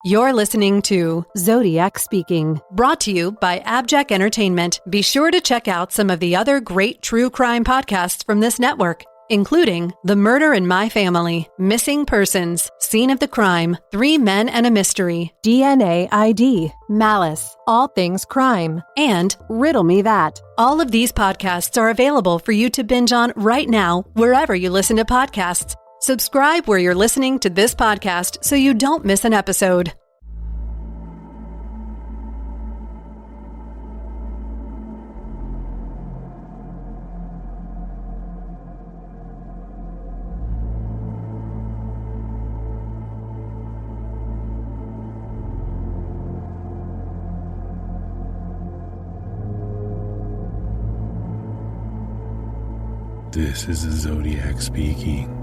You're listening to Zodiac Speaking, brought to you by AbJack Entertainment. Be sure to check out some of the other great true crime podcasts from this network, including The Murder in My Family, Missing Persons, Scene of the Crime, 3 Men and a Mystery, DNA ID, Malice, All Things Crime, and Riddle Me That. All of these podcasts are available for you to binge on right now, wherever you listen to podcasts. Subscribe where you're listening to this podcast so you don't miss an episode. This is the Zodiac Speaking.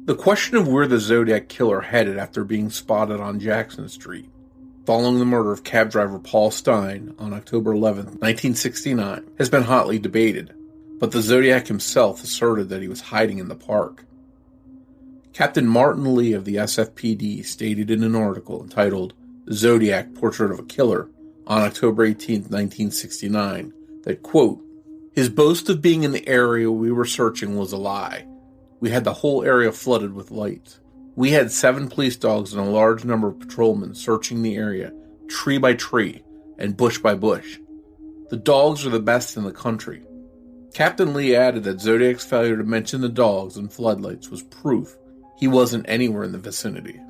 The question of where the Zodiac killer headed after being spotted on Jackson Street, following the murder of cab driver Paul Stine on October 11, 1969, has been hotly debated, but the Zodiac himself asserted that he was hiding in the park. Captain Martin Lee of the SFPD stated in an article entitled Zodiac Portrait of a Killer on October 18, 1969, that, quote, his boast of being in the area we were searching was a lie. We had the whole area flooded with lights. We had 7 police dogs and a large number of patrolmen searching the area, tree by tree, and bush by bush. The dogs are the best in the country. Captain Lee added that Zodiac's failure to mention the dogs and floodlights was proof he wasn't anywhere in the vicinity.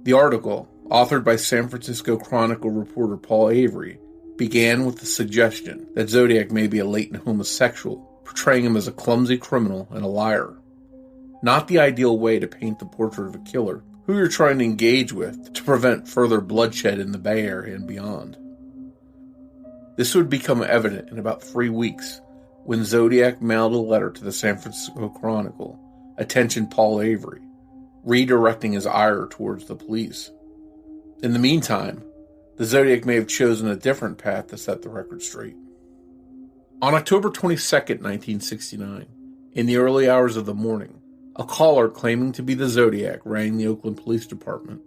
The article, authored by San Francisco Chronicle reporter Paul Avery, began with the suggestion that Zodiac may be a latent homosexual, portraying him as a clumsy criminal and a liar. Not the ideal way to paint the portrait of a killer who you're trying to engage with to prevent further bloodshed in the Bay Area and beyond. This would become evident in about 3 weeks when Zodiac mailed a letter to the San Francisco Chronicle, attention Paul Avery, redirecting his ire towards the police. In the meantime, the Zodiac may have chosen a different path to set the record straight. On October 22, 1969, in the early hours of the morning, a caller claiming to be the Zodiac rang the Oakland Police Department,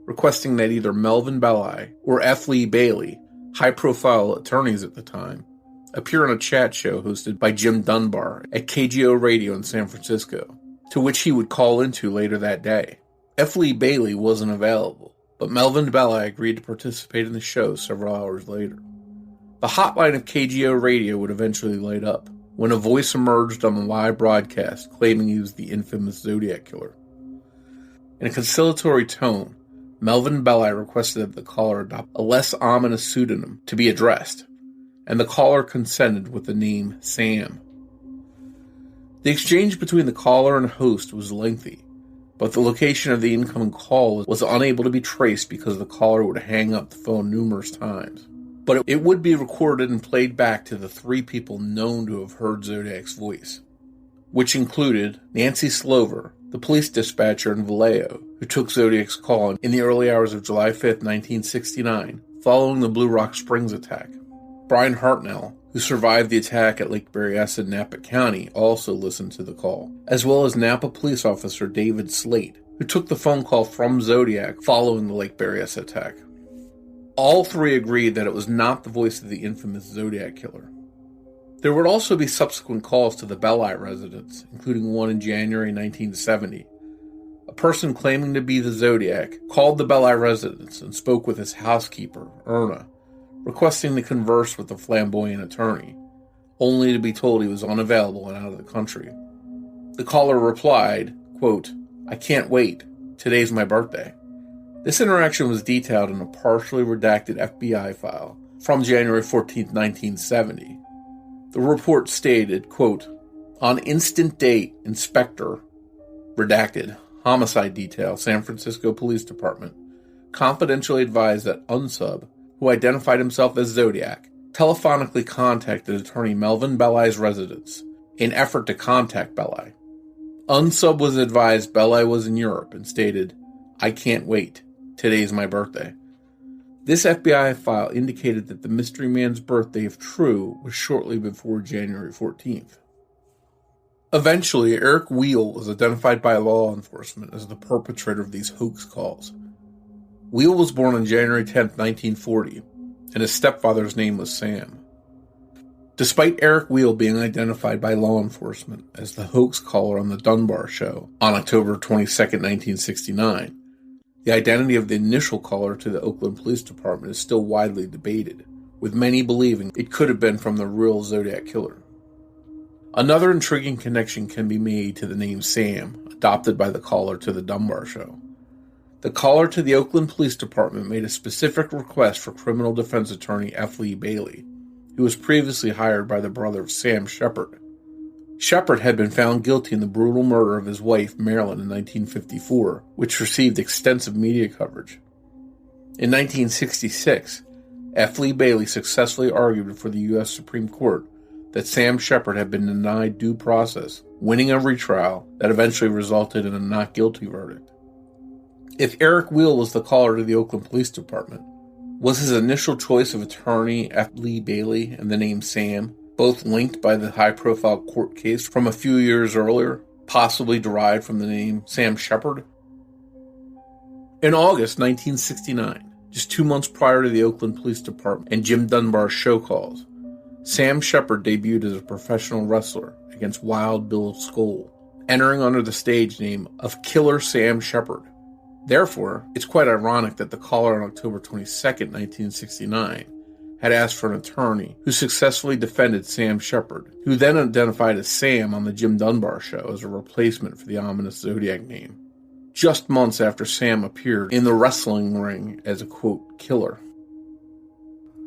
requesting that either Melvin Belli or F. Lee Bailey, high-profile attorneys at the time, appear on a chat show hosted by Jim Dunbar at KGO Radio in San Francisco, to which he would call into later that day. F. Lee Bailey wasn't available, but Melvin Belli agreed to participate in the show several hours later. The hotline of KGO Radio would eventually light up, when a voice emerged on the live broadcast claiming he was the infamous Zodiac killer. In a conciliatory tone, Melvin Belli requested that the caller adopt a less ominous pseudonym to be addressed, and the caller consented with the name Sam. The exchange between the caller and host was lengthy, but the location of the incoming call was unable to be traced because the caller would hang up the phone numerous times. But it would be recorded and played back to the 3 people known to have heard Zodiac's voice, which included Nancy Slover, the police dispatcher in Vallejo, who took Zodiac's call in the early hours of July 5, 1969, following the Blue Rock Springs attack. Brian Hartnell, who survived the attack at Lake Berryessa in Napa County, also listened to the call, as well as Napa police officer David Slate, who took the phone call from Zodiac following the Lake Berryessa attack. All 3 agreed that it was not the voice of the infamous Zodiac killer. There would also be subsequent calls to the Belli residence, including one in January 1970. A person claiming to be the Zodiac called the Belli residence and spoke with his housekeeper, Erna, requesting to converse with the flamboyant attorney, only to be told he was unavailable and out of the country. The caller replied, quote, I can't wait. Today's my birthday. This interaction was detailed in a partially redacted FBI file from January 14, 1970. The report stated, quote, on instant date, Inspector, redacted, Homicide Detail, San Francisco Police Department, confidentially advised that Unsub, who identified himself as Zodiac, telephonically contacted attorney Melvin Belli's residence in effort to contact Belli. Unsub was advised Belli was in Europe and stated, I can't wait. Today's my birthday. This FBI file indicated that the mystery man's birthday, if true, was shortly before January 14th. Eventually, Eric Weil was identified by law enforcement as the perpetrator of these hoax calls. Weil was born on January 10, 1940, and his stepfather's name was Sam. Despite Eric Weil being identified by law enforcement as the hoax caller on the Dunbar Show on October 22, 1969, the identity of the initial caller to the Oakland Police Department is still widely debated, with many believing it could have been from the real Zodiac killer. Another intriguing connection can be made to the name Sam, adopted by the caller to the Dunbar Show. The caller to the Oakland Police Department made a specific request for criminal defense attorney F. Lee Bailey, who was previously hired by the brother of Sam Shepard. Shepard had been found guilty in the brutal murder of his wife, Marilyn, in 1954, which received extensive media coverage. In 1966, F. Lee Bailey successfully argued before the U.S. Supreme Court that Sam Shepard had been denied due process, winning a retrial that eventually resulted in a not guilty verdict. If Eric Weil was the caller to the Oakland Police Department, was his initial choice of attorney F. Lee Bailey and the name Sam, both linked by the high-profile court case from a few years earlier, possibly derived from the name Sam Shepard? In August 1969, just 2 months prior to the Oakland Police Department and Jim Dunbar's show calls, Sam Shepard debuted as a professional wrestler against Wild Bill Skoll, entering under the stage name of Killer Sam Shepard. Therefore, it's quite ironic that the caller on October 22, 1969, had asked for an attorney who successfully defended Sam Shepard, who then identified as Sam on the Jim Dunbar Show as a replacement for the ominous Zodiac name, just months after Sam appeared in the wrestling ring as a, quote, killer.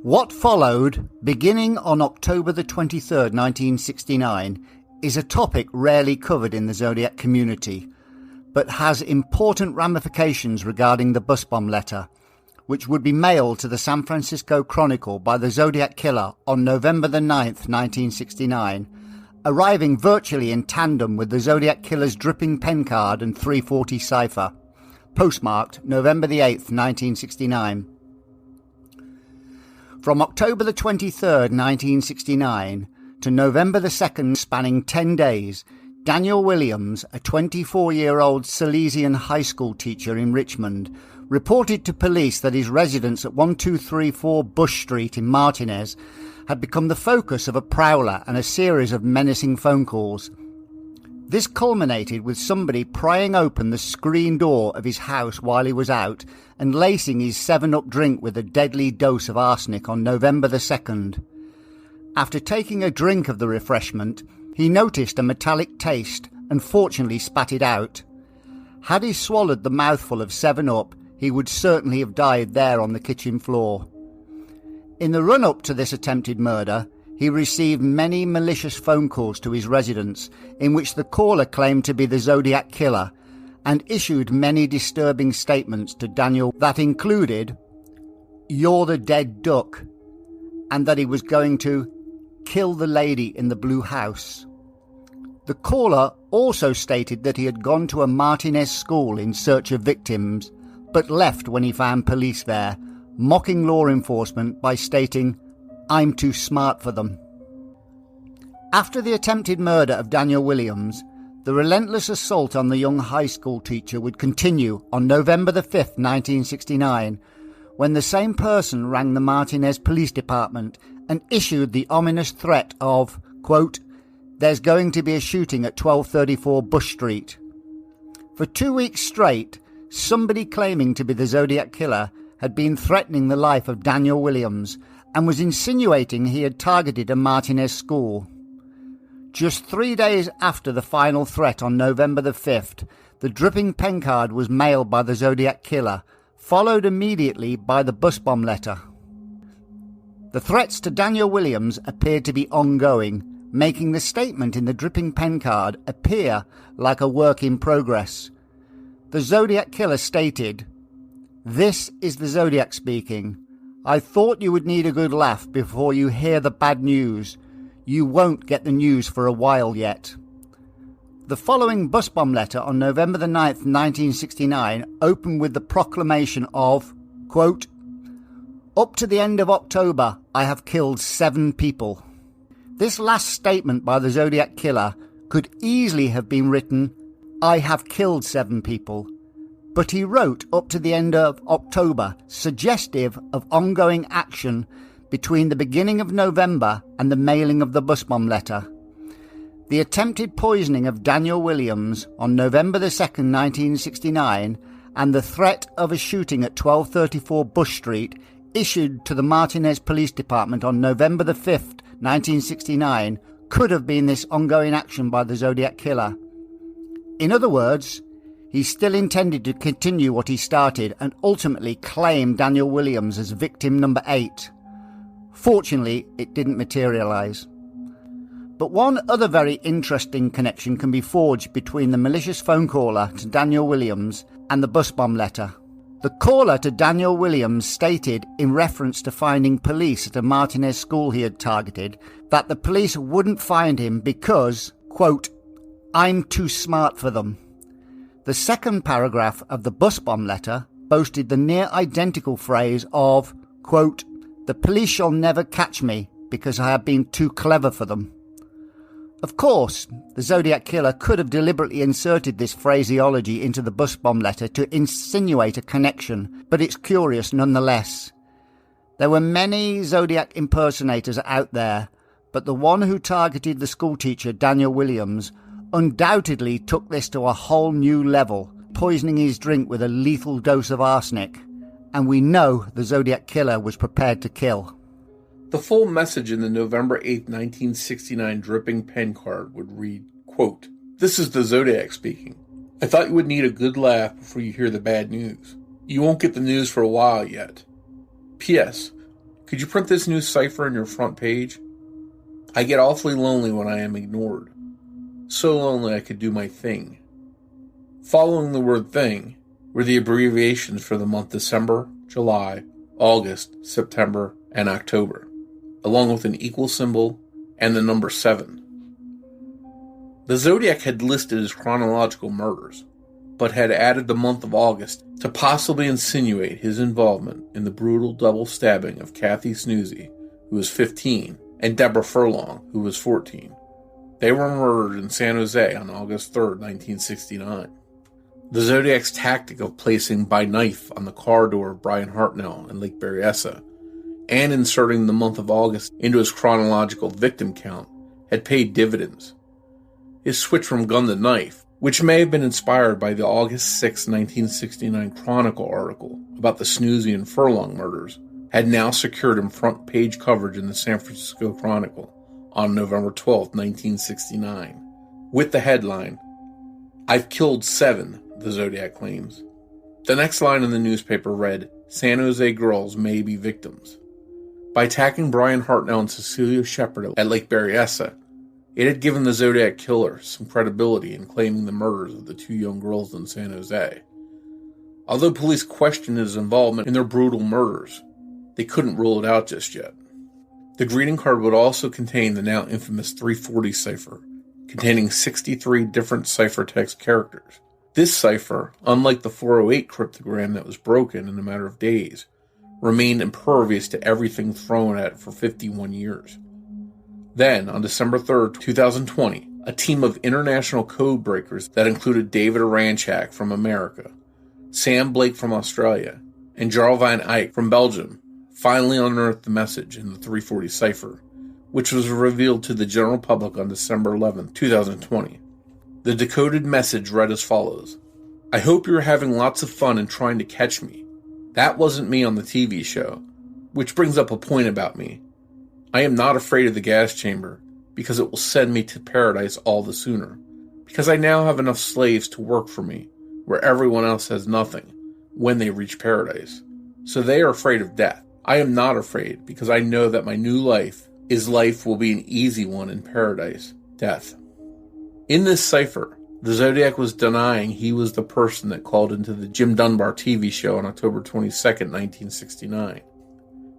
What followed, beginning on October the 23rd, 1969, is a topic rarely covered in the Zodiac community, but has important ramifications regarding the bus bomb letter, which would be mailed to the San Francisco Chronicle by the Zodiac Killer on November the 9th, 1969, arriving virtually in tandem with the Zodiac Killer's dripping pen card and 340 cipher, postmarked November the 8th, 1969. From October the 23rd, 1969, to November the 2nd, spanning 10 days, Daniel Williams, a 24-year-old Salesian high school teacher in Richmond, reported to police that his residence at 1234 Bush Street in Martinez had become the focus of a prowler and a series of menacing phone calls. This culminated with somebody prying open the screen door of his house while he was out and lacing his 7-Up drink with a deadly dose of arsenic on November the 2nd. After taking a drink of the refreshment, he noticed a metallic taste and fortunately spat it out. Had he swallowed the mouthful of 7-Up, he would certainly have died there on the kitchen floor. In the run-up to this attempted murder, he received many malicious phone calls to his residence in which the caller claimed to be the Zodiac Killer and issued many disturbing statements to Daniel that included, "You're the dead duck," and that he was going to kill the lady in the blue house. The caller also stated that he had gone to a Martinez school in search of victims, but left when he found police there, mocking law enforcement by stating, "I'm too smart for them." After the attempted murder of Daniel Williams, the relentless assault on the young high school teacher would continue on November the 5th, 1969, when the same person rang the Martinez Police Department and issued the ominous threat of, quote, "There's going to be a shooting at 1234 Bush Street." For 2 weeks straight, somebody claiming to be the Zodiac Killer had been threatening the life of Daniel Williams and was insinuating he had targeted a Martinez school. Just 3 days after the final threat on November the 5th, the dripping pen card was mailed by the Zodiac Killer, followed immediately by the bus bomb letter. The threats to Daniel Williams appeared to be ongoing, making the statement in the dripping pen card appear like a work in progress. The Zodiac Killer stated, "This is the Zodiac speaking. I thought you would need a good laugh before you hear the bad news. You won't get the news for a while yet." The following bus bomb letter on November the 9th, 1969 opened with the proclamation of, quote, "Up to the end of October, I have killed 7 people." This last statement by the Zodiac Killer could easily have been written, "I have killed 7 people," but he wrote up to the end of October, suggestive of ongoing action between the beginning of November and the mailing of the bus bomb letter. The attempted poisoning of Daniel Williams on November the 2nd, 1969, and the threat of a shooting at 1234 Bush Street, issued to the Martinez Police Department on November the 5th, 1969, could have been this ongoing action by the Zodiac killer. In other words, he still intended to continue what he started and ultimately claim Daniel Williams as victim number 8. Fortunately, it didn't materialise. But one other very interesting connection can be forged between the malicious phone caller to Daniel Williams and the bus bomb letter. The caller to Daniel Williams stated, in reference to finding police at a Martinez school he had targeted, that the police wouldn't find him because, quote, "I'm too smart for them." The second paragraph of the bus bomb letter boasted the near identical phrase of, quote, "The police shall never catch me because I have been too clever for them." Of course, the Zodiac killer could have deliberately inserted this phraseology into the bus bomb letter to insinuate a connection, but it's curious nonetheless. There were many Zodiac impersonators out there, but the one who targeted the schoolteacher Daniel Williams undoubtedly took this to a whole new level, poisoning his drink with a lethal dose of arsenic. And we know the Zodiac killer was prepared to kill. The full message in the November 8, 1969 dripping pen card would read, quote, "This is the Zodiac speaking. I thought you would need a good laugh before you hear the bad news. You won't get the news for a while yet. P.S. Could you print this new cipher on your front page? I get awfully lonely when I am ignored. So lonely I could do my thing." Following the word thing were the abbreviations for the month December, July, August, September, and October, along with an equal symbol and the number 7. The Zodiac had listed his chronological murders, but had added the month of August to possibly insinuate his involvement in the brutal double stabbing of Kathy Snoozy, who was 15, and Deborah Furlong, who was 14. They were murdered in San Jose on August 3rd, 1969. The Zodiac's tactic of placing by knife on the car door of Brian Hartnell in Lake Berryessa and inserting the month of August into his chronological victim count had paid dividends. His switch from gun to knife, which may have been inspired by the August 6, 1969 Chronicle article about the Snoozy and Furlong murders, had now secured him front page coverage in the San Francisco Chronicle on November 12, 1969, with the headline, "I've killed 7, the Zodiac claims." The next line in the newspaper read, "San Jose girls may be victims." By attacking Brian Hartnell and Cecilia Shepard at Lake Berryessa, it had given the Zodiac killer some credibility in claiming the murders of the 2 young girls in San Jose. Although police questioned his involvement in their brutal murders, they couldn't rule it out just yet. The greeting card would also contain the now infamous 340 cipher, containing 63 different ciphertext characters. This cipher, unlike the 408 cryptogram that was broken in a matter of days, remained impervious to everything thrown at it for 51 years. Then, on December 3rd, 2020, a team of international code breakers that included David Aranchak from America, Sam Blake from Australia, and Jarl van Eyck from Belgium finally unearthed the message in the 340 cipher, which was revealed to the general public on December 11, 2020. The decoded message read as follows: "I hope you're having lots of fun and trying to catch me. That wasn't me on the TV show, which brings up a point about me. I am not afraid of the gas chamber, because it will send me to paradise all the sooner, because I now have enough slaves to work for me, where everyone else has nothing, when they reach paradise. So they are afraid of death. I am not afraid, because I know that my new life will be an easy one in paradise, death." In this cipher, the Zodiac was denying he was the person that called into the Jim Dunbar TV show on October 22nd, 1969.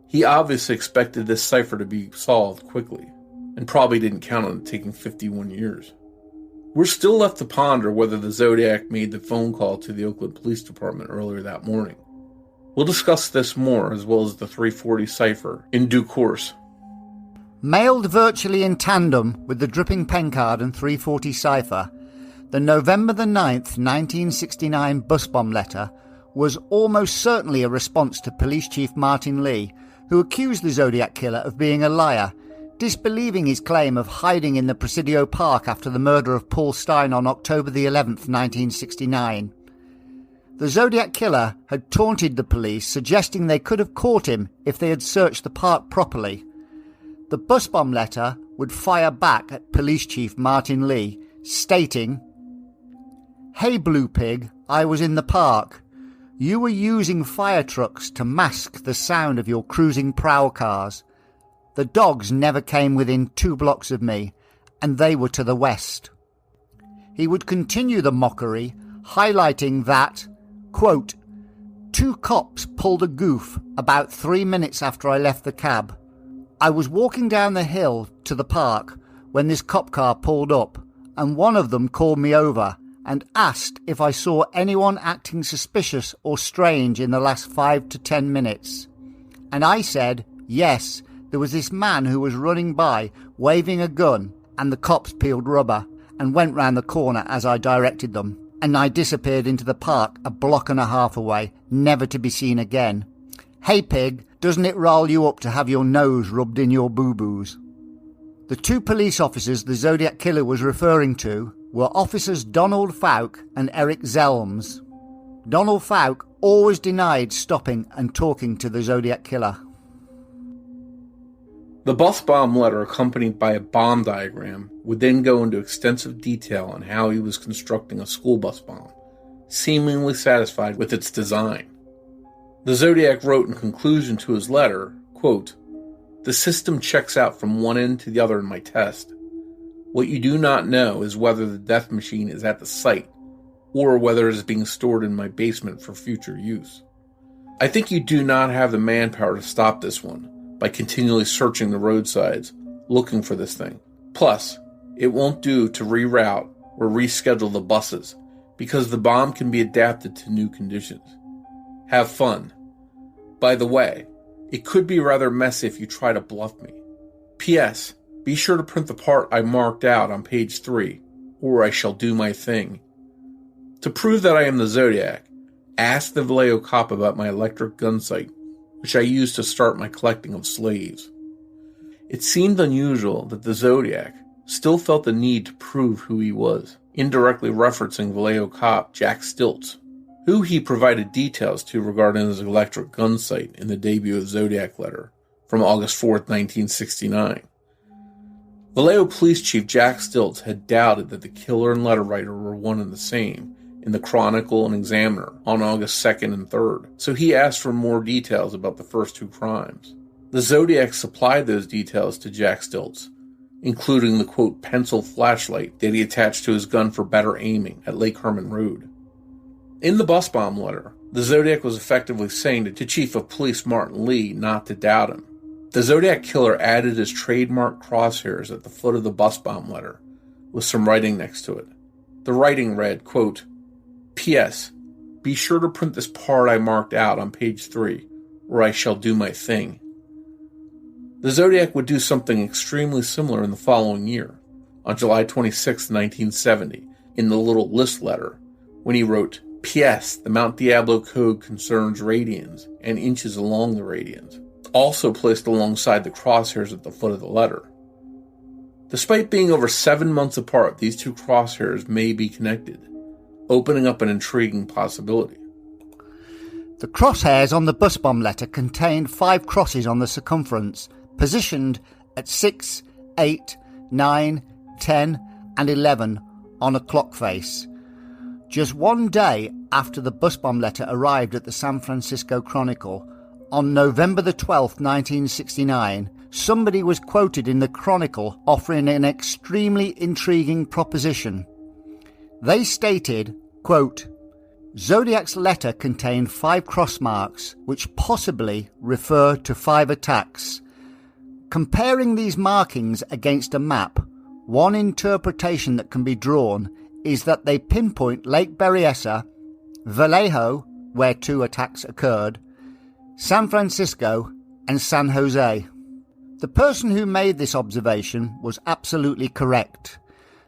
He obviously expected this cipher to be solved quickly, and probably didn't count on it taking 51 years. We're still left to ponder whether the Zodiac made the phone call to the Oakland Police Department earlier that morning. We'll discuss this more, as well as the 340 cipher, in due course. Mailed virtually in tandem with the dripping pen card and 340 cipher, the November the 9th, 1969 bus bomb letter was almost certainly a response to Police Chief Martin Lee, who accused the Zodiac killer of being a liar, disbelieving his claim of hiding in the Presidio Park after the murder of Paul Stine on October the 11th, 1969. The Zodiac killer had taunted the police, suggesting they could have caught him if they had searched the park properly. The bus bomb letter would fire back at Police Chief Martin Lee, stating, "Hey Blue Pig, I was in the park. You were using fire trucks to mask the sound of your cruising prowl cars. The dogs never came within 2 blocks of me, and they were to the west." He would continue the mockery, highlighting that, quote, "2 cops pulled a goof about 3 minutes after I left the cab. I was walking down the hill to the park when this cop car pulled up, and one of them called me over and asked if I saw anyone acting suspicious or strange in the last 5 to 10 minutes. And I said, yes, there was this man who was running by waving a gun, and the cops peeled rubber and went round the corner as I directed them, and I disappeared into the park a block and a half away, never to be seen again. Hey pig, doesn't it roll you up to have your nose rubbed in your boo-boos?" The 2 police officers the Zodiac killer was referring to were Officers Donald Fouke and Eric Zelms. Donald Fouke always denied stopping and talking to the Zodiac killer. The bus bomb letter, accompanied by a bomb diagram, would then go into extensive detail on how he was constructing a school bus bomb, seemingly satisfied with its design. The Zodiac wrote in conclusion to his letter, quote, "The system checks out from one end to the other in my test. What you do not know is whether the death machine is at the site, or whether it is being stored in my basement for future use. I think you do not have the manpower to stop this one by continually searching the roadsides, looking for this thing. Plus, it won't do to reroute or reschedule the buses, because the bomb can be adapted to new conditions. Have fun. By the way, it could be rather messy if you try to bluff me. P.S. Be sure to print the part I marked out on page 3, or I shall do my thing. To prove that I am the Zodiac, ask the Vallejo cop about my electric gun sight, which I used to start my collecting of slaves." It seemed unusual that the Zodiac still felt the need to prove who he was, indirectly referencing Vallejo cop Jack Stilts, who he provided details to regarding his electric gun sight in the debut of Zodiac letter from August 4th, 1969. Vallejo Police Chief Jack Stilts had doubted that the killer and letter writer were one and the same in the Chronicle and Examiner on August 2nd and 3rd, so he asked for more details about the first 2 crimes. The Zodiac supplied those details to Jack Stilts, including the, quote, pencil flashlight that he attached to his gun for better aiming at Lake Herman Road. In the bus bomb letter, the Zodiac was effectively saying to Chief of Police Martin Lee not to doubt him. The Zodiac killer added his trademark crosshairs at the foot of the bus bomb letter, with some writing next to it. The writing read, quote, "P.S. Be sure to print this part I marked out on page 3, or I shall do my thing." The Zodiac would do something extremely similar in the following year, on July 26, 1970, in the little list letter, when he wrote, "P.S. The Mount Diablo code concerns radians and inches along the radians," also placed alongside the crosshairs at the foot of the letter. Despite being over 7 months apart, these 2 crosshairs may be connected, opening up an intriguing possibility. The crosshairs on the bus bomb letter contained 5 crosses on the circumference, positioned at 6, 8, 9, 10, and 11 on a clock face. Just one day after the bus bomb letter arrived at the San Francisco Chronicle, on November the 12th, 1969, somebody was quoted in the Chronicle offering an extremely intriguing proposition. They stated, quote, "Zodiac's letter contained 5 cross marks which possibly refer to 5 attacks. Comparing these markings against a map, one interpretation that can be drawn is that they pinpoint Lake Berryessa, Vallejo, where 2 attacks occurred, San Francisco, and San Jose." The person who made this observation was absolutely correct.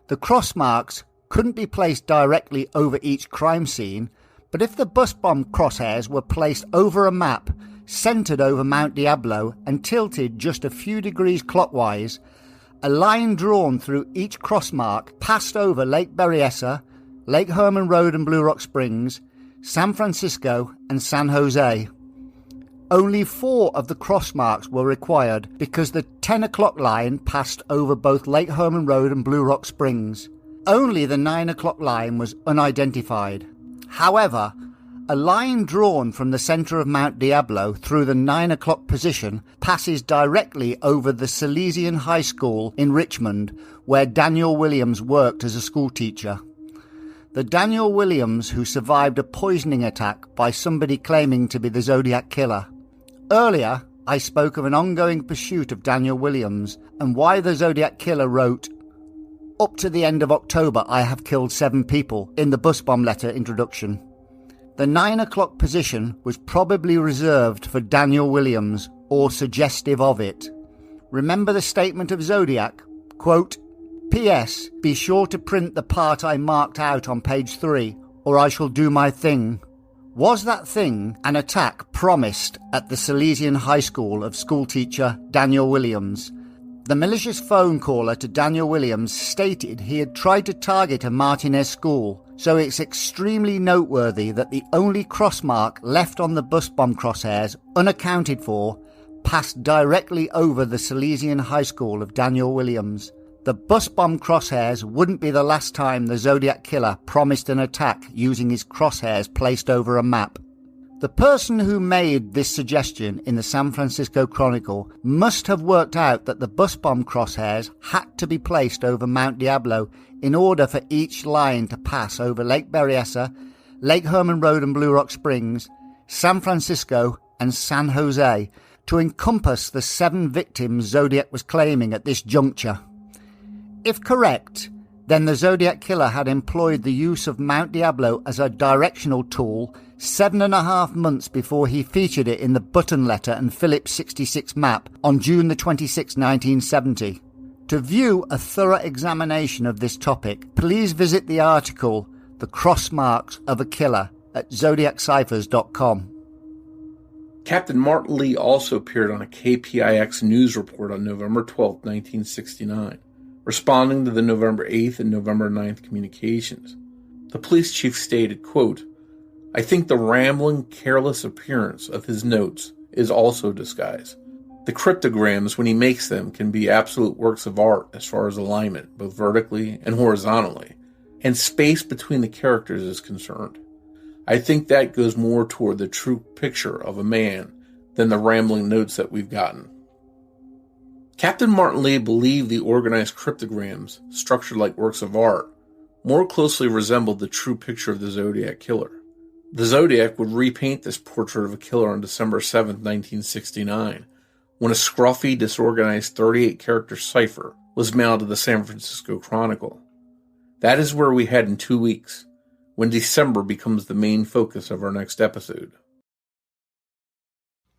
The cross marks couldn't be placed directly over each crime scene, but if the bus bomb crosshairs were placed over a map centred over Mount Diablo and tilted just a few degrees clockwise, a line drawn through each cross mark passed over Lake Berryessa, Lake Herman Road and Blue Rock Springs, San Francisco and San Jose. Only 4 of the cross marks were required because the 10 o'clock line passed over both Lake Herman Road and Blue Rock Springs. Only the 9 o'clock line was unidentified. However, a line drawn from the centre of Mount Diablo through the 9 o'clock position passes directly over the Salesian High School in Richmond, where Daniel Williams worked as a schoolteacher. The Daniel Williams who survived a poisoning attack by somebody claiming to be the Zodiac killer. Earlier, I spoke of an ongoing pursuit of Daniel Williams and why the Zodiac killer wrote, "Up to the end of October, I have killed 7 people," in the bus bomb letter introduction. The 9 o'clock position was probably reserved for Daniel Williams, or suggestive of it. Remember the statement of Zodiac? Quote, "P.S. Be sure to print the part I marked out on page 3, or I shall do my thing." Was that thing an attack promised at the Salesian High School of schoolteacher Daniel Williams? The malicious phone caller to Daniel Williams stated he had tried to target a Martinez school, so it's extremely noteworthy that the only crossmark left on the bus bomb crosshairs, unaccounted for, passed directly over the Salesian High School of Daniel Williams. The bus bomb crosshairs wouldn't be the last time the Zodiac killer promised an attack using his crosshairs placed over a map. The person who made this suggestion in the San Francisco Chronicle must have worked out that the bus bomb crosshairs had to be placed over Mount Diablo in order for each line to pass over Lake Berryessa, Lake Herman Road and Blue Rock Springs, San Francisco and San Jose to encompass the 7 victims Zodiac was claiming at this juncture. If correct, then the Zodiac killer had employed the use of Mount Diablo as a directional tool 7.5 months before he featured it in the button letter and Phillips 66 map on June the 26th, 1970. To view a thorough examination of this topic, please visit the article The Cross Marks of a Killer at zodiacciphers.com. Captain Martin Lee also appeared on a KPIX news report on November 12, 1969. Responding to the November 8th and November 9th communications. The police chief stated, quote, "I think the rambling, careless appearance of his notes is also disguise. The cryptograms, when he makes them, can be absolute works of art as far as alignment, both vertically and horizontally, and space between the characters is concerned. I think that goes more toward the true picture of a man than the rambling notes that we've gotten." Captain Martin Lee believed the organized cryptograms, structured like works of art, more closely resembled the true picture of the Zodiac killer. The Zodiac would repaint this portrait of a killer on December 7, 1969, when a scruffy, disorganized 38-character cipher was mailed to the San Francisco Chronicle. That is where we head in 2 weeks, when December becomes the main focus of our next episode.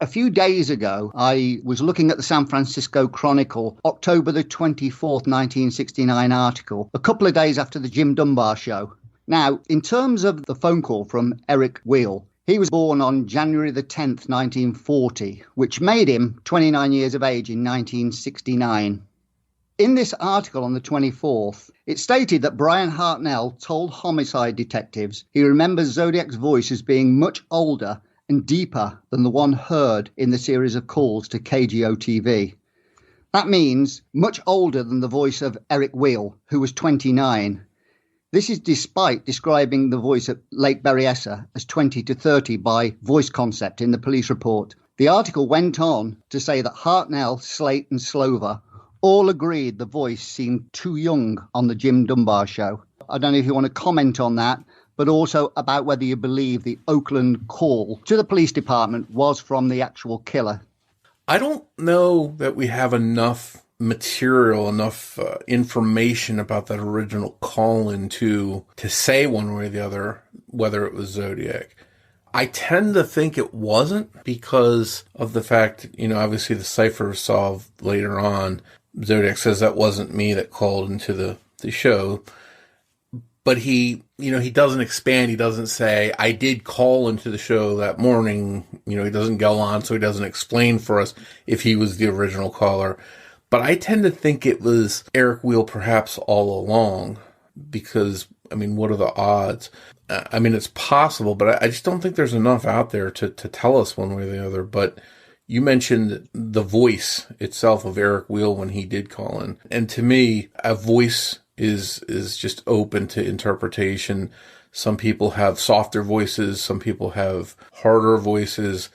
A few days ago, I was looking at the San Francisco Chronicle, October the 24th, 1969 article, a couple of days after the Jim Dunbar show. Now, in terms of the phone call from Eric Wheel, he was born on January the 10th, 1940, which made him 29 years of age in 1969. In this article on the 24th, it stated that Brian Hartnell told homicide detectives he remembers Zodiac's voice as being much older and deeper than the one heard in the series of calls to KGO-TV. That means much older than the voice of Eric Wheel, who was 29. This is despite describing the voice at Lake Berryessa as 20 to 30 by Voice Concept in the police report. The article went on to say that Hartnell, Slate and Slover all agreed the voice seemed too young on the Jim Dunbar show. I don't know if you want to comment on that, but also about whether you believe the Oakland call to the police department was from the actual killer. I don't know that we have enough material, enough information about that original call-in to say one way or the other whether it was Zodiac. I tend to think it wasn't because of the fact, obviously the cipher was solved later on. Zodiac says that wasn't me that called into the show. But he doesn't expand. He doesn't say, I did call into the show that morning. He doesn't go on, so he doesn't explain for us if he was the original caller. But I tend to think it was Eric Weil perhaps all along because, what are the odds? It's possible, but I just don't think there's enough out there to tell us one way or the other. But you mentioned the voice itself of Eric Weil when he did call in. And to me, a voice is just open to interpretation. Some people have softer voices. Some people have harder voices.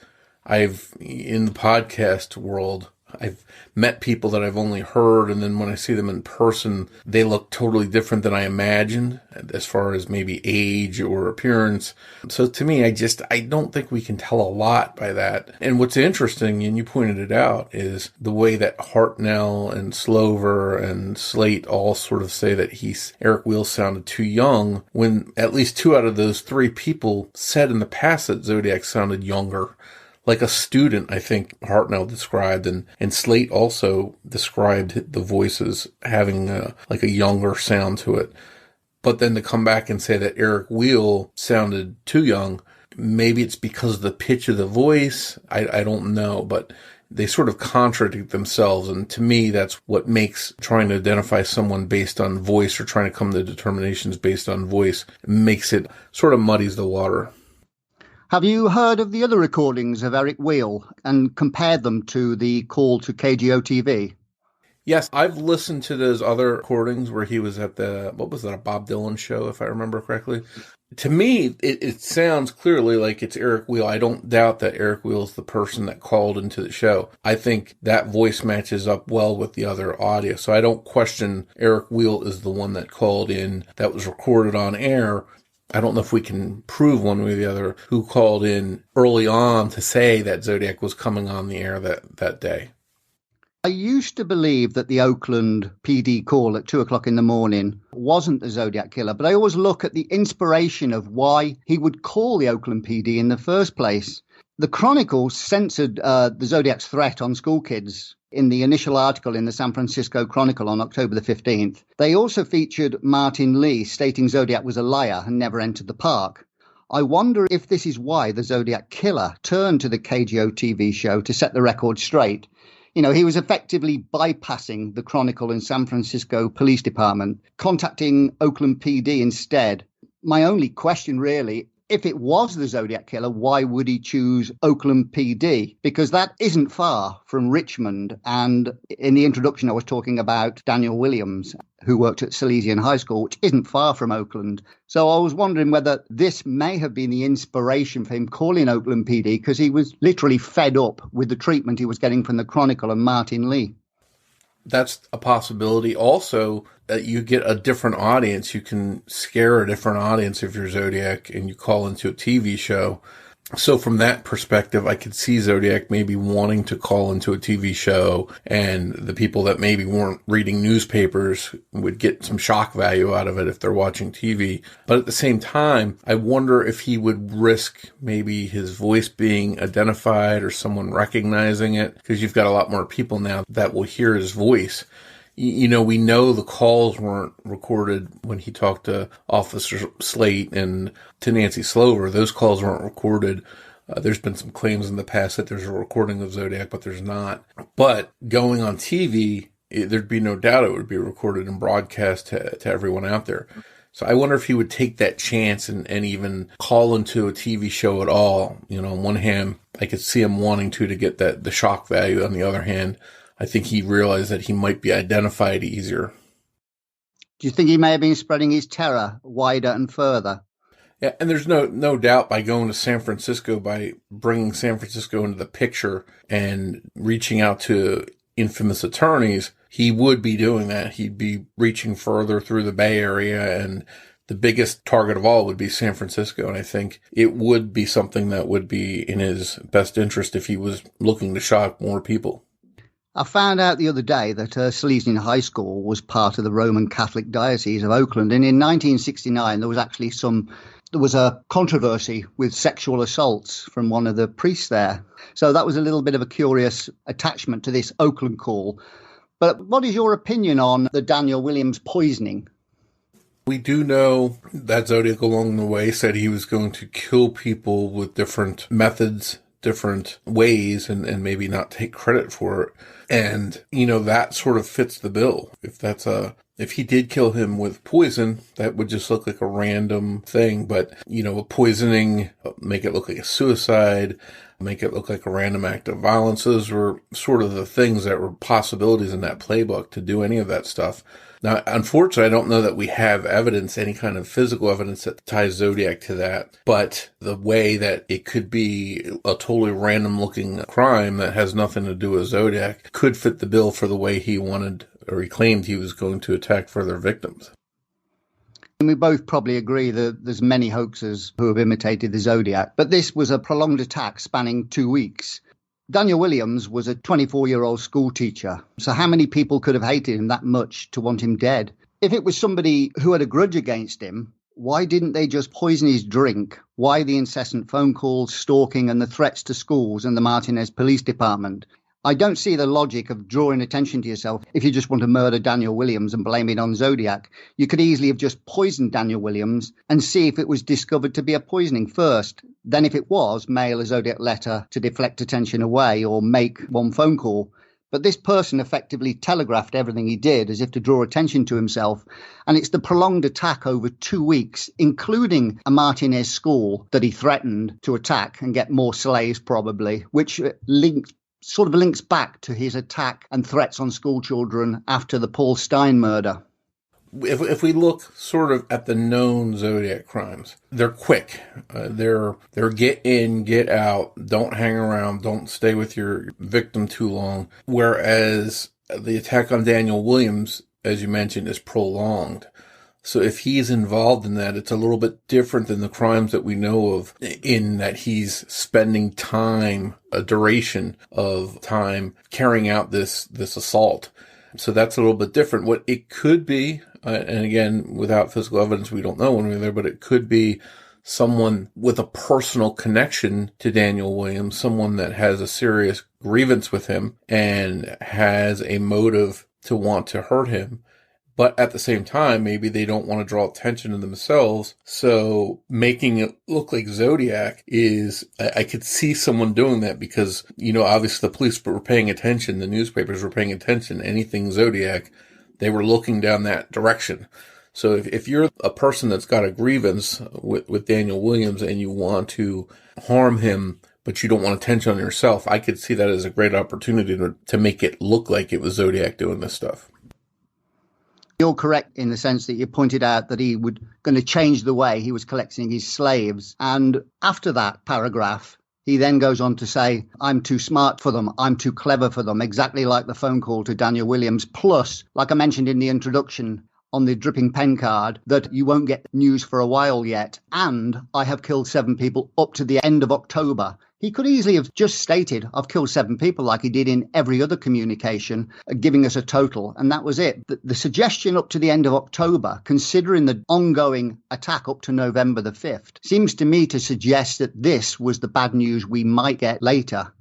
In the podcast world, I've met people that I've only heard, and then when I see them in person, they look totally different than I imagined as far as maybe age or appearance. So to me, I don't think we can tell a lot by that. And what's interesting, and you pointed it out, is the way that Hartnell and Slover and Slate all sort of say that Eric Weil sounded too young, when at least 2 out of those 3 people said in the past that Zodiac sounded younger. Like a student, I think Hartnell described, and Slate also described the voices having a younger sound to it. But then to come back and say that Eric Weil sounded too young, maybe it's because of the pitch of the voice. I don't know, but they sort of contradict themselves. And to me, that's what makes trying to identify someone based on voice or trying to come to determinations based on voice, makes it sort of muddies the water. Have you heard of the other recordings of Eric Weil and compared them to the call to KGO-TV? Yes, I've listened to those other recordings where he was at a Bob Dylan show, if I remember correctly. To me, it sounds clearly like it's Eric Weil. I don't doubt that Eric Weil is the person that called into the show. I think that voice matches up well with the other audio. So I don't question Eric Weil is the one that called in that was recorded on air. I don't know if we can prove one way or the other who called in early on to say that Zodiac was coming on the air that day. I used to believe that the Oakland PD call at 2:00 in the morning wasn't the Zodiac killer, but I always look at the inspiration of why he would call the Oakland PD in the first place. The Chronicle censored the Zodiac's threat on school kids in the initial article in the San Francisco Chronicle on October the 15th. They also featured Martin Lee stating Zodiac was a liar and never entered the park. I wonder if this is why the Zodiac killer turned to the KGO TV show to set the record straight. He was effectively bypassing the Chronicle and San Francisco Police Department, contacting Oakland PD instead. My only question really, if it was the Zodiac killer, why would he choose Oakland PD? Because that isn't far from Richmond. And in the introduction, I was talking about Daniel Williams, who worked at Salesian High School, which isn't far from Oakland. So I was wondering whether this may have been the inspiration for him calling Oakland PD, because he was literally fed up with the treatment he was getting from the Chronicle and Martin Lee. That's a possibility. Also, you get a different audience. You can scare a different audience if you're Zodiac and you call into a TV show. So from that perspective, I could see Zodiac maybe wanting to call into a TV show, and the people that maybe weren't reading newspapers would get some shock value out of it if they're watching TV. But at the same time, I wonder if he would risk maybe his voice being identified or someone recognizing it, because you've got a lot more people now that will hear his voice. We know the calls weren't recorded when he talked to Officer Slate and to Nancy Slover. Those calls weren't recorded. There's been some claims in the past that there's a recording of Zodiac, but there's not. But going on TV, there'd be no doubt it would be recorded and broadcast to everyone out there. So I wonder if he would take that chance and even call into a TV show at all. On one hand, I could see him wanting to get the shock value. On the other hand, I think he realized that he might be identified easier. Do you think he may have been spreading his terror wider and further? Yeah, and there's no doubt by going to San Francisco, by bringing San Francisco into the picture and reaching out to infamous attorneys, he would be doing that. He'd be reaching further through the Bay Area, and the biggest target of all would be San Francisco. And I think it would be something that would be in his best interest if he was looking to shock more people. I found out the other day that Salesian High School was part of the Roman Catholic Diocese of Oakland. And in 1969, there was actually some there was a controversy with sexual assaults from one of the priests there. So that was a little bit of a curious attachment to this Oakland call. But what is your opinion on the Daniel Williams poisoning? We do know that Zodiac along the way said he was going to kill people with different methods, different ways, and maybe not take credit for it. And, that sort of fits the bill. If he did kill him with poison, that would just look like a random thing. But, poisoning, make it look like a suicide, make it look like a random act of violence. Those were sort of the things that were possibilities in that playbook to do any of that stuff. Now, unfortunately, I don't know that we have evidence, any kind of physical evidence that ties Zodiac to that. But the way that it could be a totally random looking crime that has nothing to do with Zodiac could fit the bill for the way he wanted, or he claimed he was going to attack further victims. And we both probably agree that there's many hoaxers who have imitated the Zodiac, but this was a prolonged attack spanning 2 weeks. Daniel Williams was a 24-year-old school teacher, so how many people could have hated him that much to want him dead? If it was somebody who had a grudge against him, why didn't they just poison his drink? Why the incessant phone calls, stalking, and the threats to schools and the Martinez Police Department? I don't see the logic of drawing attention to yourself if you just want to murder Daniel Williams and blame it on Zodiac. You could easily have just poisoned Daniel Williams and see if it was discovered to be a poisoning first. Then if it was, mail a Zodiac letter to deflect attention away or make one phone call. But this person effectively telegraphed everything he did as if to draw attention to himself. And it's the prolonged attack over 2 weeks, including a Martinez school that he threatened to attack and get more slaves probably, which links back to his attack and threats on school children after the Paul Stine murder. If we look sort of at the known Zodiac crimes, they're quick. They're get in, get out, don't hang around, don't stay with your victim too long. Whereas the attack on Daniel Williams, as you mentioned, is prolonged. So if he's involved in that, it's a little bit different than the crimes that we know of, in that he's spending time, a duration of time, carrying out this assault. So that's a little bit different. What it could be, and again, without physical evidence, we don't know one way or the other, but it could be someone with a personal connection to Daniel Williams, someone that has a serious grievance with him and has a motive to want to hurt him. But at the same time, maybe they don't want to draw attention to themselves. So making it look like Zodiac I could see someone doing that because, obviously the police were paying attention. The newspapers were paying attention. Anything Zodiac, they were looking down that direction. So if you're a person that's got a grievance with Daniel Williams and you want to harm him, but you don't want attention on yourself, I could see that as a great opportunity to make it look like it was Zodiac doing this stuff. You're correct in the sense that you pointed out that he was going to change the way he was collecting his slaves. And after that paragraph, he then goes on to say, I'm too smart for them. I'm too clever for them. Exactly like the phone call to Daniel Williams. Plus, like I mentioned in the introduction on the dripping pen card, that you won't get news for a while yet. And I have killed 7 people up to the end of October. He could easily have just stated, I've killed 7 people like he did in every other communication, giving us a total. And that was it. The suggestion up to the end of October, considering the ongoing attack up to November the 5th, seems to me to suggest that this was the bad news we might get later.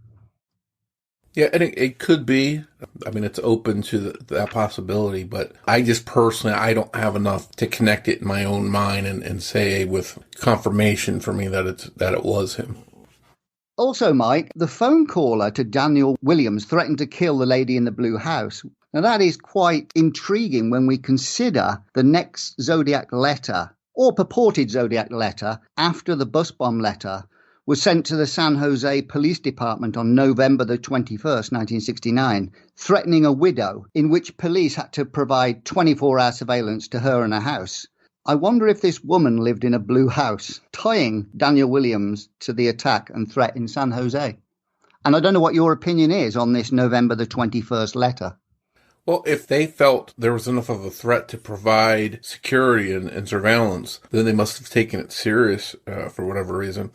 Yeah, and it could be. I mean, it's open to that possibility, but I just personally, I don't have enough to connect it in my own mind and say with confirmation for me that it was him. Also, Mike, the phone caller to Daniel Williams threatened to kill the lady in the blue house. Now, that is quite intriguing when we consider the next Zodiac letter, or purported Zodiac letter, after the bus bomb letter, was sent to the San Jose Police Department on November the 21st, 1969, threatening a widow, in which police had to provide 24-hour surveillance to her and her house. I wonder if this woman lived in a blue house, tying Daniel Williams to the attack and threat in San Jose. And I don't know what your opinion is on this November the 21st letter. Well, if they felt there was enough of a threat to provide security and surveillance, then they must have taken it serious for whatever reason.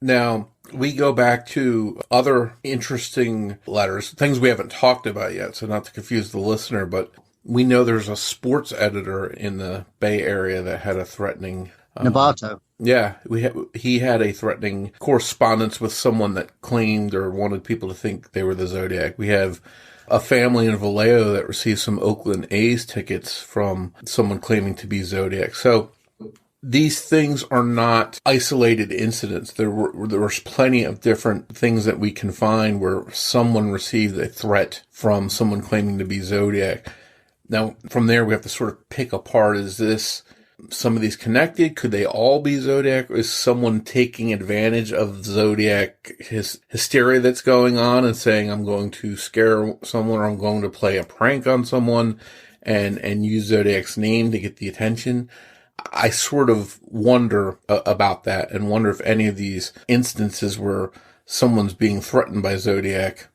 Now, we go back to other interesting letters, things we haven't talked about yet, so not to confuse the listener, but we know there's a sports editor in the Bay Area that had a threatening... Novato. Yeah, he had a threatening correspondence with someone that claimed or wanted people to think they were the Zodiac. We have a family in Vallejo that received some Oakland A's tickets from someone claiming to be Zodiac. So these things are not isolated incidents. There's plenty of different things that we can find where someone received a threat from someone claiming to be Zodiac. Now, from there, we have to sort of pick apart, is this some of these connected? Could they all be Zodiac? Or is someone taking advantage of Zodiac hysteria that's going on and saying, I'm going to scare someone, or I'm going to play a prank on someone and use Zodiac's name to get the attention? I sort of wonder about that, and wonder if any of these instances where someone's being threatened by Zodiac,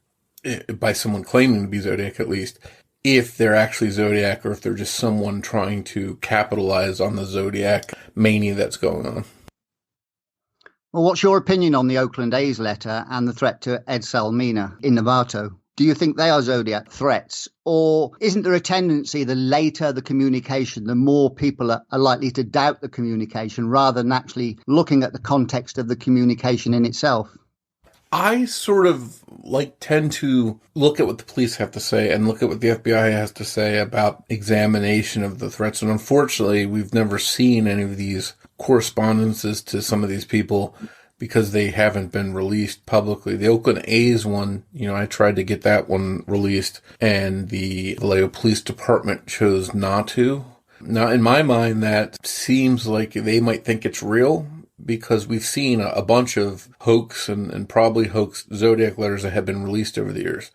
by someone claiming to be Zodiac at least, if they're actually Zodiac or if they're just someone trying to capitalize on the Zodiac mania that's going on. Well, what's your opinion on the Oakland A's letter and the threat to Ed Salmina in Novato? Do you think they are Zodiac threats? Or isn't there a tendency the later the communication, the more people are likely to doubt the communication rather than actually looking at the context of the communication in itself? I sort of tend to look at what the police have to say and look at what the FBI has to say about examination of the threats. And unfortunately, we've never seen any of these correspondences to some of these people because they haven't been released publicly. The Oakland A's one, I tried to get that one released, and the Vallejo Police Department chose not to. Now, in my mind, that seems like they might think it's real, because we've seen a bunch of hoax and probably hoax Zodiac letters that have been released over the years.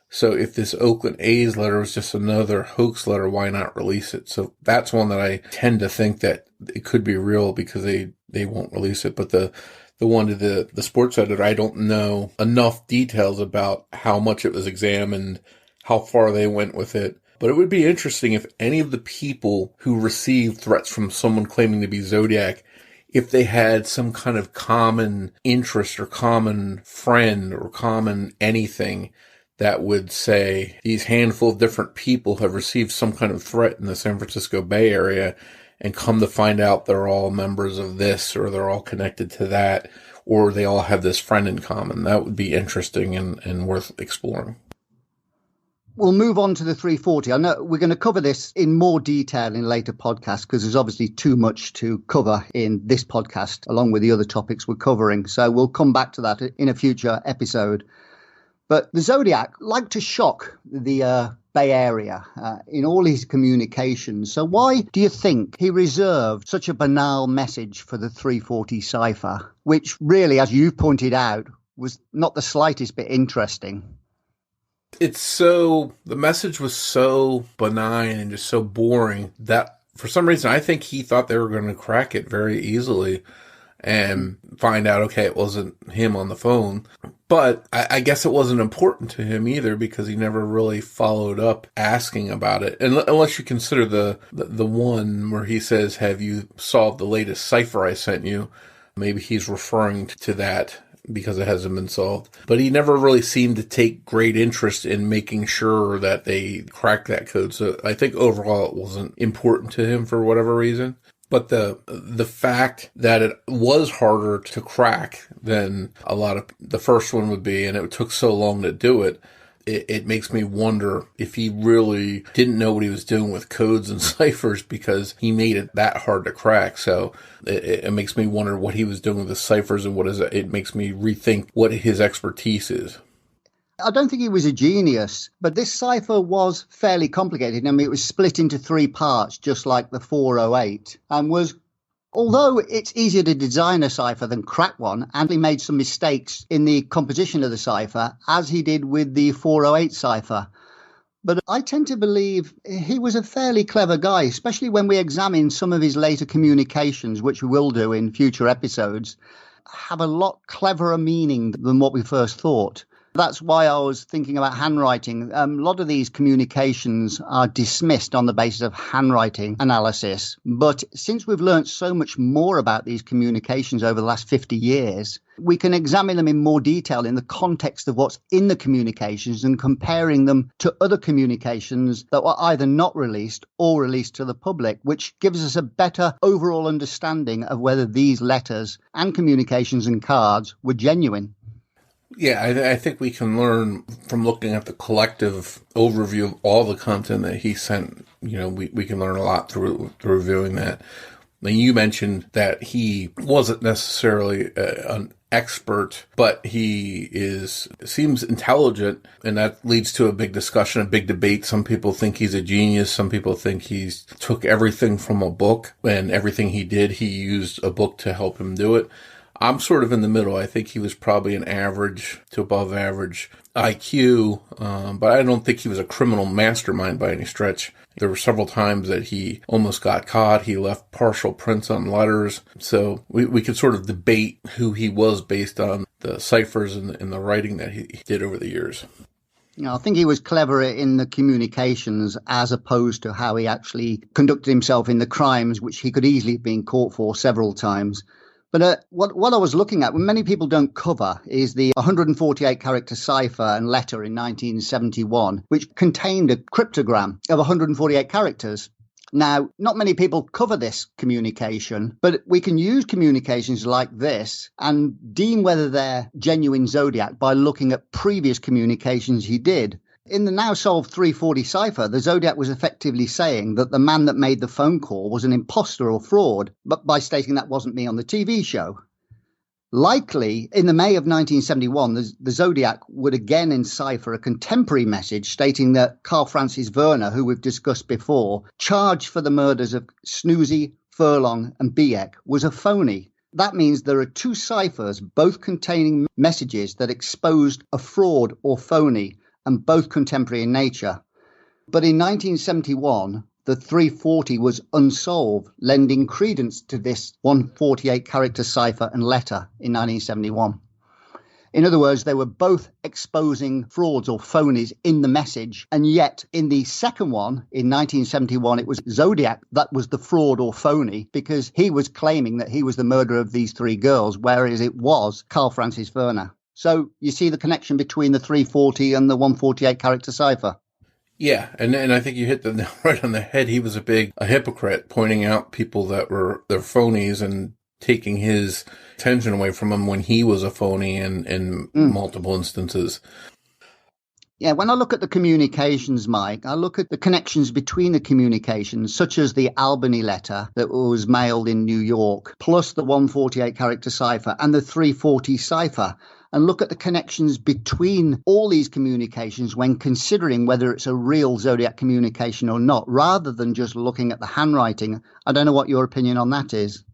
So if this Oakland A's letter was just another hoax letter, why not release it? So that's one that I tend to think that it could be real because they won't release it. But the one to the sports editor, I don't know enough details about how much it was examined, how far they went with it. But it would be interesting if any of the people who received threats from someone claiming to be Zodiac, if they had some kind of common interest or common friend or common anything that would say these handful of different people have received some kind of threat in the San Francisco Bay Area, and come to find out they're all members of this, or they're all connected to that, or they all have this friend in common. That would be interesting and worth exploring. We'll move on to the 340. I know we're going to cover this in more detail in later podcasts because there's obviously too much to cover in this podcast along with the other topics we're covering. So we'll come back to that in a future episode. But the Zodiac liked to shock the Bay Area in all his communications. So why do you think he reserved such a banal message for the 340 cipher, which really, as you pointed out, was not the slightest bit interesting? The message was so benign and just so boring that for some reason I think he thought they were going to crack it very easily and find out, okay, it wasn't him on the phone. But I guess it wasn't important to him either because he never really followed up asking about it. And unless you consider the one where he says, have you solved the latest cipher I sent you? Maybe he's referring to that because it hasn't been solved. But he never really seemed to take great interest in making sure that they cracked that code. So I think overall it wasn't important to him for whatever reason. But the fact that it was harder to crack than a lot of the first one would be, and it took so long to do it, it makes me wonder if he really didn't know what he was doing with codes and ciphers because he made it that hard to crack. So it makes me wonder what he was doing with the ciphers and it makes me rethink what his expertise is. I don't think he was a genius, but this cipher was fairly complicated. I mean, it was split into 3 parts, just like the 408, and although it's easier to design a cipher than crack one, and he made some mistakes in the composition of the cipher, as he did with the 408 cipher. But I tend to believe he was a fairly clever guy, especially when we examine some of his later communications, which we will do in future episodes, have a lot cleverer meaning than what we first thought. That's why I was thinking about handwriting. A lot of these communications are dismissed on the basis of handwriting analysis. But since we've learned so much more about these communications over the last 50 years, we can examine them in more detail in the context of what's in the communications and comparing them to other communications that were either not released or released to the public, which gives us a better overall understanding of whether these letters and communications and cards were genuine. Yeah, I think we can learn from looking at the collective overview of all the content that he sent. We can learn a lot through reviewing that. Now, you mentioned that he wasn't necessarily an expert, but he seems intelligent, and that leads to a big discussion, a big debate. Some people think he's a genius. Some people think he took everything from a book, and everything he did, he used a book to help him do it. I'm sort of in the middle. I think he was probably an average to above average IQ, but I don't think he was a criminal mastermind by any stretch. There were several times that he almost got caught. He left partial prints on letters. So we could sort of debate who he was based on the ciphers and the writing that he did over the years. I think he was clever in the communications as opposed to how he actually conducted himself in the crimes, which he could easily have been caught for several times. But what I was looking at, what many people don't cover, is the 148-character cipher and letter in 1971, which contained a cryptogram of 148 characters. Now, not many people cover this communication, but we can use communications like this and deem whether they're genuine Zodiac by looking at previous communications he did. In the now solved 340 cipher, the Zodiac was effectively saying that the man that made the phone call was an imposter or fraud, but by stating that wasn't me on the TV show. Likely, in the May of 1971, the Zodiac would again encipher a contemporary message stating that Carl Francis Werner, who we've discussed before, charged for the murders of Snoozy, Furlong and Biek, was a phony. That means there are two ciphers, both containing messages that exposed a fraud or phony, and both contemporary in nature. But in 1971, the 340 was unsolved, lending credence to this 148-character cipher and letter in 1971. In other words, they were both exposing frauds or phonies in the message, and yet in the second one, in 1971, it was Zodiac that was the fraud or phony because he was claiming that he was the murderer of these three girls, whereas it was Carl Francis Werner. So you see the connection between the 340 and the 148-character cipher. Yeah, and I think you hit the nail right on the head. He was a hypocrite, pointing out people that were they're phonies and taking his attention away from him when he was a phony in multiple instances. Yeah, when I look at the communications, Mike, I look at the connections between the communications, such as the Albany letter that was mailed in New York, plus the 148-character cipher and the 340 cipher, and look at the connections between all these communications when considering whether it's a real Zodiac communication or not, rather than just looking at the handwriting. I don't know what your opinion on that is.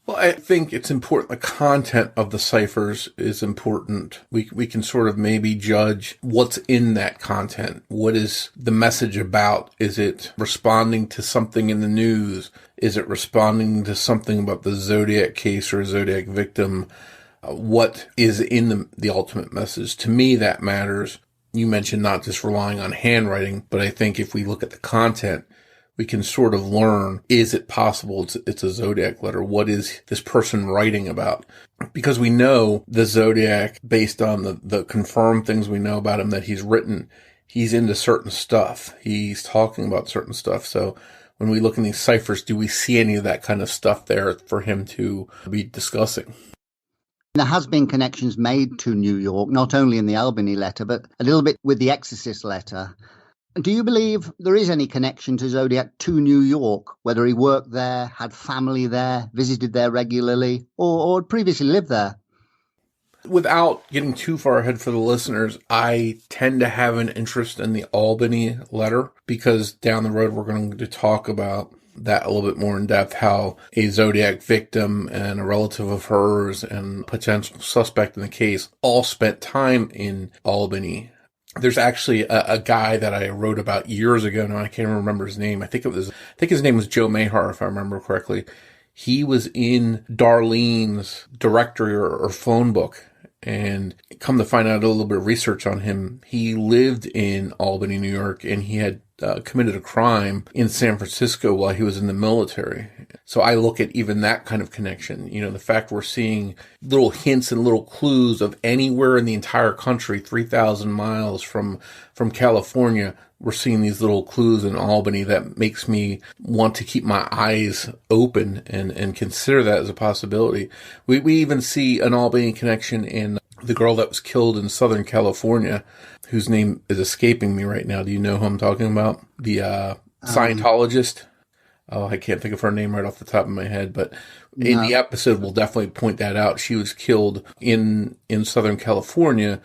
Well, I think it's important. The content of the ciphers is important. We can sort of maybe judge what's in that content. What is the message about? Is it responding to something in the news? Is it responding to something about the Zodiac case or a Zodiac victim? What is in the ultimate message? To me, that matters. You mentioned not just relying on handwriting, but I think if we look at the content, we can sort of learn, is it possible it's a Zodiac letter? What is this person writing about? Because we know the Zodiac, based on the confirmed things we know about him that he's written, he's into certain stuff. He's talking about certain stuff. So when we look in these ciphers, do we see any of that kind of stuff there for him to be discussing? There has been connections made to New York, not only in the Albany letter, but a little bit with the Exorcist letter. Do you believe there is any connection to Zodiac to New York, whether he worked there, had family there, visited there regularly, or had previously lived there? Without getting too far ahead for the listeners, I tend to have an interest in the Albany letter because down the road we're going to talk about that a little bit more in depth, how a Zodiac victim and a relative of hers and potential suspect in the case all spent time in Albany. There's actually a guy that I wrote about years ago. Now I can't remember his name. I think his name was Joe Mahar, if I remember correctly. He was in Darlene's directory or phone book. And come to find out a little bit of research on him, he lived in Albany, New York, and he had committed a crime in San Francisco while he was in the military. So I look at even that kind of connection. You know, the fact we're seeing little hints and little clues of anywhere in the entire country, 3,000 miles from California, we're seeing these little clues in Albany that makes me want to keep my eyes open and consider that as a possibility. We even see an Albany connection in the girl that was killed in Southern California, whose name is escaping me right now. Do you know who I'm talking about? The Scientologist? Oh, I can't think of her name right off the top of my head, but in the episode, we'll definitely point that out. She was killed in Southern California.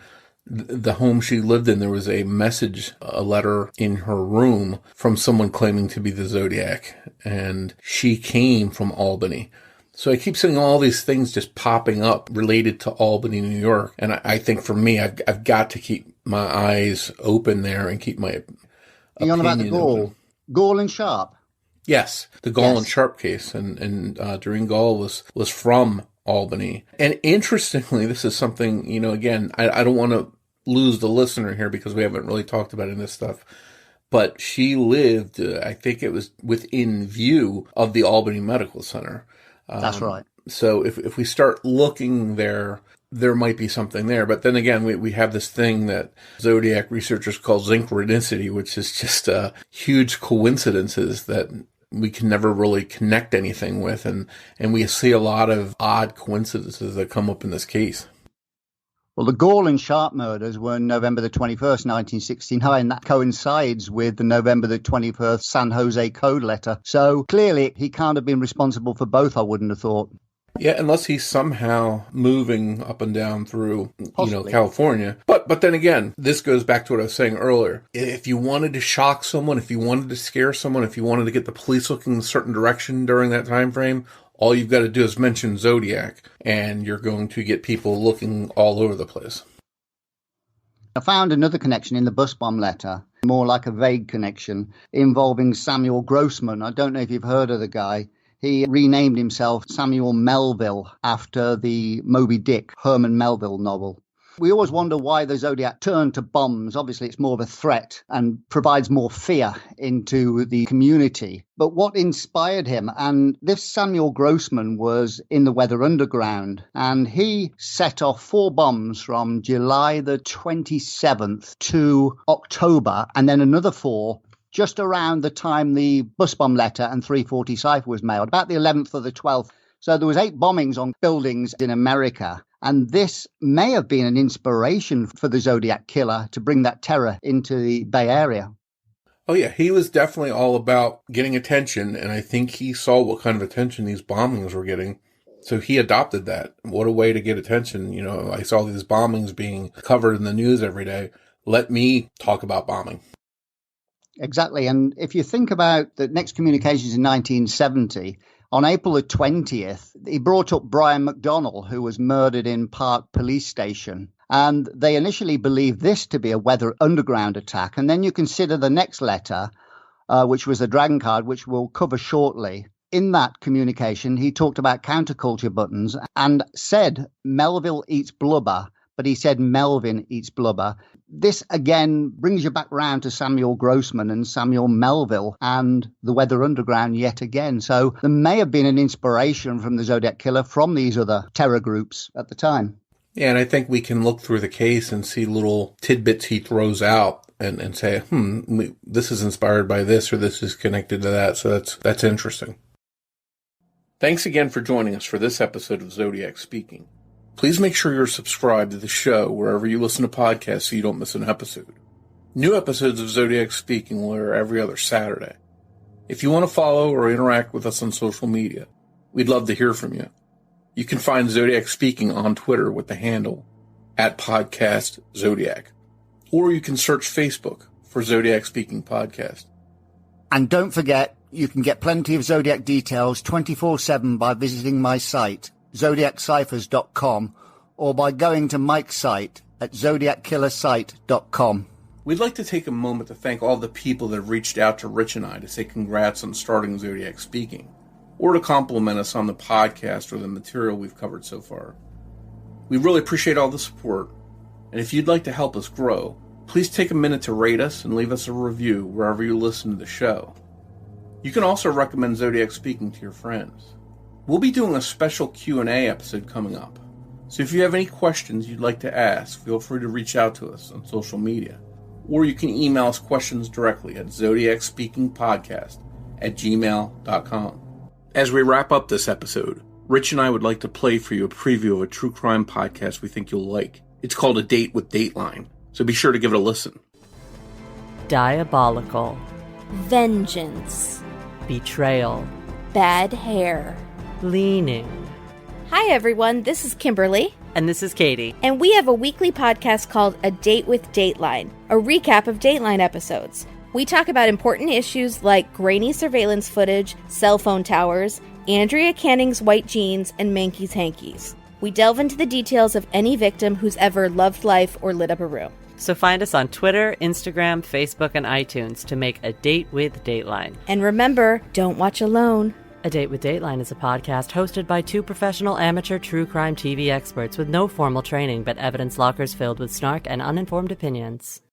The home she lived in, there was a message, a letter in her room from someone claiming to be the Zodiac, and she came from Albany. So I keep seeing all these things just popping up related to Albany, New York, and I think for me, I've got to keep my eyes open there and keep my You're on about the Gall and Sharp? Yes, the Gall and Sharp case, and Doreen Gall was from Albany. And interestingly, this is something, you know, again, I don't want to lose the listener here because we haven't really talked about any of this stuff, but she lived, I think it was within view of the Albany Medical Center. That's right. So if we start looking there might be something there. But then again, we have this thing that Zodiac researchers call synchronicity, which is just huge coincidences that we can never really connect anything with. And we see a lot of odd coincidences that come up in this case. Well, the Gall and Sharp murders were November the 21st, 1969. That coincides with the November the 21st San Jose Code letter. So clearly he can't have been responsible for both, I wouldn't have thought. Yeah, unless he's somehow moving up and down through, Possibly. California. But then again, this goes back to what I was saying earlier. If you wanted to shock someone, if you wanted to scare someone, if you wanted to get the police looking in a certain direction during that time frame, all you've got to do is mention Zodiac, and you're going to get people looking all over the place. I found another connection in the bus bomb letter, more like a vague connection, involving Samuel Grossman. I don't know if you've heard of the guy. He renamed himself Samuel Melville after the Moby Dick Herman Melville novel. We always wonder why the Zodiac turned to bombs. Obviously, it's more of a threat and provides more fear into the community. But what inspired him? And this Samuel Grossman was in the Weather Underground, and he set off 4 bombs from July the 27th to October, and then another 4 just around the time the bus bomb letter and 340 cipher was mailed, about the 11th or the 12th. So there was 8 bombings on buildings in America. And this may have been an inspiration for the Zodiac killer to bring that terror into the Bay Area. Oh, yeah. He was definitely all about getting attention. And I think he saw what kind of attention these bombings were getting. So he adopted that. What a way to get attention. You know, I saw these bombings being covered in the news every day. Let me talk about bombing. Exactly. And if you think about the next communications in 1970, on April the 20th, he brought up Brian McDonnell, who was murdered in Park Police Station. And they initially believed this to be a Weather Underground attack. And then you consider the next letter, which was the Dragon card, which we'll cover shortly. In that communication, he talked about counterculture buttons and said Melville eats blubber, but he said Melvin eats blubber. This, again, brings you back round to Samuel Grossman and Samuel Melville and the Weather Underground yet again. So there may have been an inspiration from the Zodiac Killer from these other terror groups at the time. Yeah, and I think we can look through the case and see little tidbits he throws out and say, this is inspired by this or this is connected to that. So that's interesting. Thanks again for joining us for this episode of Zodiac Speaking. Please make sure you're subscribed to the show wherever you listen to podcasts so you don't miss an episode. New episodes of Zodiac Speaking will air every other Saturday. If you want to follow or interact with us on social media, we'd love to hear from you. You can find Zodiac Speaking on Twitter with the handle @PodcastZodiac. Or you can search Facebook for Zodiac Speaking Podcast. And don't forget, you can get plenty of Zodiac details 24/7 by visiting my site, ZodiacCiphers.com, or by going to Mike's site at ZodiacKillerSite.com. We'd like to take a moment to thank all the people that have reached out to Rich and I to say congrats on starting Zodiac Speaking, or to compliment us on the podcast or the material we've covered so far. We really appreciate all the support, and if you'd like to help us grow, please take a minute to rate us and leave us a review wherever you listen to the show. You can also recommend Zodiac Speaking to your friends. We'll be doing a special Q&A episode coming up, so if you have any questions you'd like to ask, feel free to reach out to us on social media, or you can email us questions directly at zodiacspeakingpodcast@gmail.com. As we wrap up this episode, Rich and I would like to play for you a preview of a true crime podcast we think you'll like. It's called A Date with Dateline, so be sure to give it a listen. Diabolical. Vengeance. Betrayal. Bad hair. Leaning. Hi everyone, this is Kimberly. And this is Katie. And we have a weekly podcast called A Date with Dateline, a recap of Dateline episodes. We talk about important issues like grainy surveillance footage, cell phone towers, Andrea Canning's white jeans, and Mankey's hankies. We delve into the details of any victim who's ever loved life or lit up a room. So find us on Twitter, Instagram, Facebook, and iTunes to make A Date with Dateline. And remember, don't watch alone. A Date with Dateline is a podcast hosted by two professional amateur true crime TV experts with no formal training but evidence lockers filled with snark and uninformed opinions.